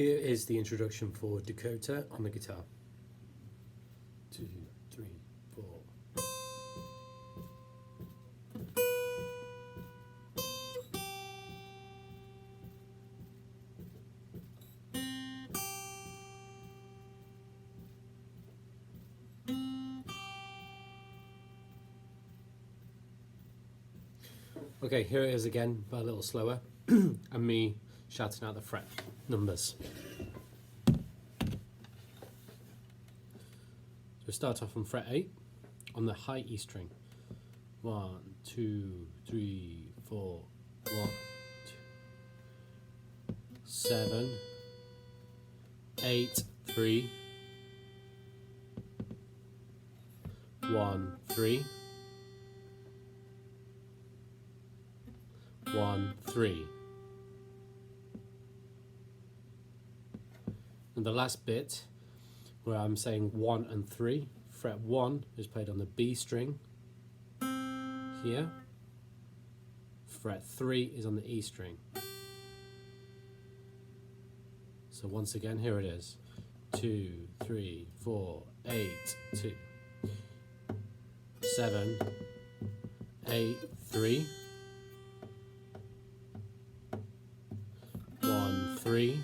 Here is the introduction for Dakota on the guitar. 2, 3, 4. Okay, here it is again, but a little slower, and me shouting out the fret numbers. So we start off on fret 8 on the high E string. 1, 2, 3, 4, 1, 2, 7, 8, 3, 1, 3, 1, 3. And the last bit where I'm saying 1 and 3, fret 1 is played on the B string here, fret 3 is on the E string. So once again, here it is. 2, 3, 4, 8, 2, 7, 8, 3, 1, 3,